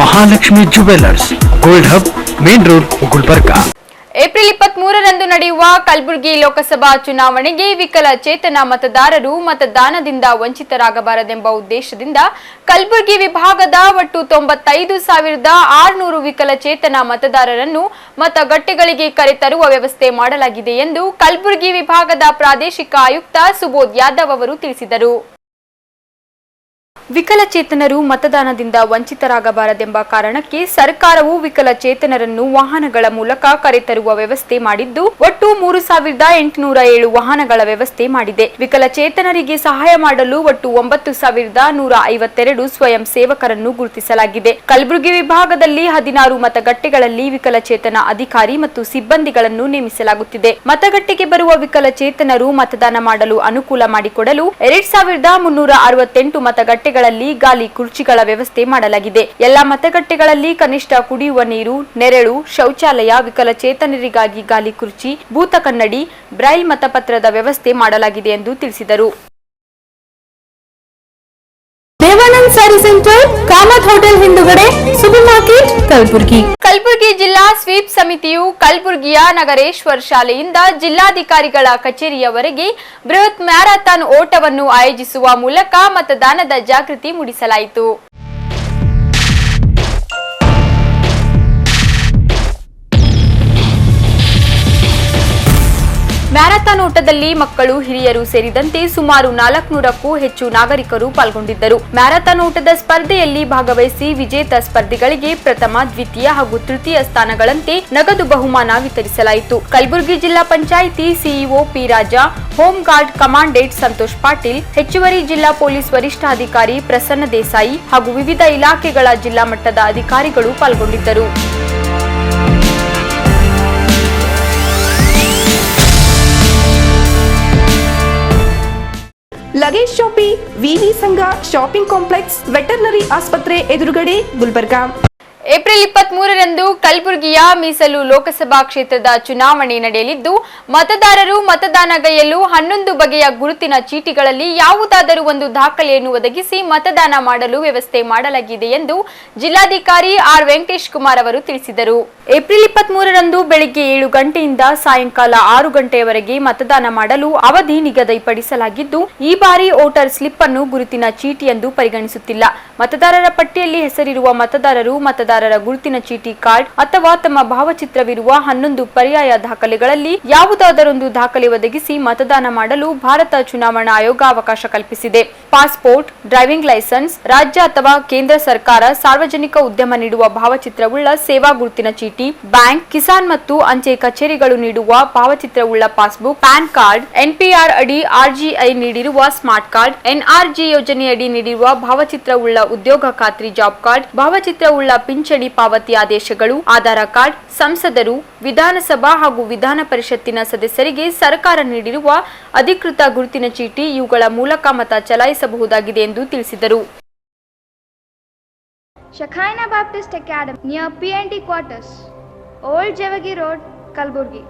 Mahalakshmi jewellers, gold hub, main road, Gulbarga. April 23ರಂದು ನಡೆಯುವ ಕಲಬುರಗಿ ಲೋಕಸಭಾ ಚುನಾವಣೆಗೆ ವಿಕಲಚೇತನ ಮತದಾರರು ಮತದಾನದಿಂದ ವಂಚಿತರಾಗಬಾರದೆಂಬ ಉದ್ದೇಶದಿಂದ ಕಲಬುರಗಿ ವಿಭಾಗದ ಒಟ್ಟು 95,600 ವಿಕಲಚೇತನ ಮತದಾರರನ್ನು ಮತಗಟ್ಟೆಗಳಿಗೆ ಕರೆತರುವ ವ್ಯವಸ್ಥೆ ಮಾಡಲಾಗಿದೆ ಎಂದು ಕಲಬುರಗಿ ವಿಭಾಗದ ಪ್ರಾದೇಶಿಕ ಆಯುಕ್ತ ಸುಬೋಧ್ ಯಾದವ್ ಅವರು ತಿಳಿಸಿದರು. ವಿಕಲಚೇತನರು ಮತದಾನದಿಂದ ವಂಚಿತರಾಗಬಾರದೆಂಬ ಕಾರಣಕ್ಕೆ ಸರ್ಕಾರವು ವಿಕಲಚೇತನರನ್ನು ವಾಹನಗಳ ಮೂಲಕ ಕರೆತರುವ ವ್ಯವಸ್ಥೆ ಮಾಡಿದ್ದು ಒಟ್ಟು 3,807 ವಾಹನಗಳ ವ್ಯವಸ್ಥೆ ಮಾಡಿದೆ. ವಿಕಲಚೇತನರಿಗೆ ಸಹಾಯ ಮಾಡಲು ಒಟ್ಟು 9,152 ಸ್ವಯಂ ಸೇವಕರನ್ನು ಗುರುತಿಸಲಾಗಿದೆ. ಕಲಬುರಗಿ ವಿಭಾಗದಲ್ಲಿ 16 ಮತಗಟ್ಟೆಗಳಲ್ಲಿ ವಿಕಲಚೇತನ ಅಧಿಕಾರಿ ಮತ್ತು ಸಿಬ್ಬಂದಿಗಳನ್ನು ನೇಮಿಸಲಾಗುತ್ತಿದೆ. ಮತಗಟ್ಟೆಗೆ ಬರುವ ವಿಕಲಚೇತನರು ಮತದಾನ ಮಾಡಲು ಅನುಕೂಲ ಮಾಡಿಕೊಡಲು 2,368 ಮತಗಟ್ಟೆಗಳಲ್ಲಿ ಗಾಲಿ ಕುರ್ಚಿಗಳ ವ್ಯವಸ್ಥೆ ಮಾಡಲಾಗಿದೆ. ಎಲ್ಲಾ ಮತಗಟ್ಟೆಗಳಲ್ಲಿ ಕನಿಷ್ಠ ಕುಡಿಯುವ ನೀರು, ನೆರಳು, ಶೌಚಾಲಯ, ವಿಕಲಚೇತನರಿಗಾಗಿ ಗಾಲಿ ಕುರ್ಚಿ, ಭೂತ ಕನ್ನಡಿ, ಬ್ರೈಲ್ ಮತಪತ್ರದ ವ್ಯವಸ್ಥೆ ಮಾಡಲಾಗಿದೆ ಎಂದು ತಿಳಿಸಿದರು. ದೇವಾನಂದ್ ಸ್ಯಾರಿ ಸೆಂಟರ್, ಕಾಮತ್ ಹೋಟೆಲ್ ಹಿಂದುಗಡೆ, ಸೂಪರ್ ಮಾರ್ಕೆಟ್, ಕಲಬುರಗಿ. ಕಲಬುರಗಿ ಜಿಲ್ಲಾ ಸ್ವೀಪ್ ಸಮಿತಿಯು ಕಲಬುರಗಿಯ ನಗರೇಶ್ವರ್ ಶಾಲೆಯಿಂದ ಜಿಲ್ಲಾಧಿಕಾರಿಗಳ ಕಚೇರಿಯವರೆಗೆ ಬೃಹತ್ ಮ್ಯಾರಥಾನ್ ಓಟವನ್ನು ಆಯೋಜಿಸುವ ಮೂಲಕ ಮತದಾನದ ಜಾಗೃತಿ ಮೂಡಿಸಲಾಯಿತು. ಮ್ಯಾರಥಾನ್ ಓಟದಲ್ಲಿ ಮಕ್ಕಳು, ಹಿರಿಯರು ಸೇರಿದಂತೆ ಸುಮಾರು 400ಕ್ಕೂ ಹೆಚ್ಚು ನಾಗರಿಕರು ಪಾಲ್ಗೊಂಡಿದ್ದರು. ಮ್ಯಾರಥಾನ್ ಓಟದ ಸ್ಪರ್ಧೆಯಲ್ಲಿ ಭಾಗವಹಿಸಿ ವಿಜೇತ ಸ್ಪರ್ಧಿಗಳಿಗೆ ಪ್ರಥಮ, ದ್ವಿತೀಯ ಹಾಗೂ ತೃತೀಯ ಸ್ಥಾನಗಳಂತೆ ನಗದು ಬಹುಮಾನ ವಿತರಿಸಲಾಯಿತು. ಕಲಬುರಗಿ ಜಿಲ್ಲಾ panchayat CEO P Raja, home guard commandant Santosh Patil, ಹೆಚ್ಚುವರಿ ಜಿಲ್ಲಾ ಪೊಲೀಸ್ ವರಿಷ್ಠಾಧಿಕಾರಿ ಪ್ರಸನ್ನ ದೇಸಾಯಿ ಹಾಗೂ ವಿವಿಧ ಇಲಾಖೆಗಳ ಜಿಲ್ಲಾ ಮಟ್ಟದ ಅಧಿಕಾರಿಗಳು ಪಾಲ್ಗೊಂಡಿದ್ದರು. ಲಗೇಜ್ ಶಾಪಿ, ವಿವಿ ಸಂಘ ಶಾಪಿಂಗ್ ಕಾಂಪ್ಲೆಕ್ಸ್, ವೆಟರ್ನರಿ ಆಸ್ಪತ್ರೆ ಎದುರುಗಡೆ, ಗುಲ್ಬರ್ಗಾ. ಏಪ್ರಿಲ್ 23ರಂದು ಕಲಬುರಗಿಯ ಮೀಸಲು ಲೋಕಸಭಾ ಕ್ಷೇತ್ರದ ಚುನಾವಣೆ ನಡೆಯಲಿದ್ದು ಮತದಾರರು ಮತದಾನಗೈಯಲು 11 ಬಗೆಯ ಗುರುತಿನ ಚೀಟಿಗಳಲ್ಲಿ ಯಾವುದಾದರೂ ಒಂದು ದಾಖಲೆಯನ್ನು ಒದಗಿಸಿ ಮತದಾನ ಮಾಡಲು ವ್ಯವಸ್ಥೆ ಮಾಡಲಾಗಿದೆ ಎಂದು ಜಿಲ್ಲಾಧಿಕಾರಿ ಆರ್ ವೆಂಕಟೇಶ್ ಕುಮಾರ್ ಅವರು ತಿಳಿಸಿದರು. ಏಪ್ರಿಲ್ 23ರಂದು ಬೆಳಿಗ್ಗೆ 7 ಗಂಟೆಯಿಂದ ಸಾಯಂಕಾಲ 6 ಗಂಟೆಯವರೆಗೆ ಮತದಾನ ಮಾಡಲು ಅವಧಿ ನಿಗದಿಪಡಿಸಲಾಗಿದ್ದು ಈ ಬಾರಿ ವೋಟರ್ ಸ್ಲಿಪ್ ಅನ್ನು ಗುರುತಿನ ಚೀಟಿ ಎಂದು ಪರಿಗಣಿಸುತ್ತಿಲ್ಲ. ಮತದಾರರ ಪಟ್ಟಿಯಲ್ಲಿ ಹೆಸರಿರುವ ಮತದಾರರು ಮತದಾರರ ಗುರುತಿನ ಚೀಟಿ, ಕಾರ್ಡ್ ಅಥವಾ ತಮ್ಮ ಭಾವಚಿತ್ರವಿರುವ 11 ಪರ್ಯಾಯ ದಾಖಲೆಗಳಲ್ಲಿ ಯಾವುದಾದರೊಂದು ದಾಖಲೆ ಒದಗಿಸಿ ಮತದಾನ ಮಾಡಲು ಭಾರತ ಚುನಾವಣಾ ಆಯೋಗ ಅವಕಾಶ ಕಲ್ಪಿಸಿದೆ. ಪಾಸ್ಪೋರ್ಟ್, ಡ್ರೈವಿಂಗ್ ಲೈಸೆನ್ಸ್, ರಾಜ್ಯ ಅಥವಾ ಕೇಂದ್ರ ಸರ್ಕಾರ ಸಾರ್ವಜನಿಕ ಉದ್ಯಮ ನೀಡುವ ಭಾವಚಿತ್ರವುಳ್ಳ ಸೇವಾ ಗುರುತಿನ ಚೀಟಿ, ಬ್ಯಾಂಕ್, ಕಿಸಾನ್ ಮತ್ತು ಅಂಚೆ ಕಚೇರಿಗಳು ನೀಡುವ ಭಾವಚಿತ್ರವುಳ್ಳ ಪಾಸ್ಬುಕ್, ಪ್ಯಾನ್ ಕಾರ್ಡ್, ಎನ್ಪಿಆರ್ ಅಡಿ ಆರ್ಜಿಐ ನೀಡಿರುವ ಸ್ಮಾರ್ಟ್ ಕಾರ್ಡ್, ಎನ್ಆರ್ಜಿ ಯೋಜನೆಯಡಿ ನೀಡಿರುವ ಭಾವಚಿತ್ರವುಳ್ಳ ಉದ್ಯೋಗ ಖಾತ್ರಿ ಜಾಬ್ ಕಾರ್ಡ್, ಭಾವಚಿತ್ರವುಳ್ಳ ಪಿಂಚಣಿ ಪಾವತಿ ಆದೇಶಗಳು, ಆಧಾರ್ ಕಾರ್ಡ್, ಸಂಸದರು, ವಿಧಾನಸಭಾ ಹಾಗೂ ವಿಧಾನ ಪರಿಷತ್ತಿನ ಸದಸ್ಯರಿಗೆ ಸರ್ಕಾರ ನೀಡಿರುವ ಅಧಿಕೃತ ಗುರುತಿನ ಚೀಟಿ ಇವುಗಳ ಮೂಲಕ ಮತ ಚಲಾಯಿಸಬಹುದಾಗಿದೆ ಎಂದು ತಿಳಿಸಿದರು. Shekinah Baptist Academy near PND quarters, Old Javagi Road, Kalburgi.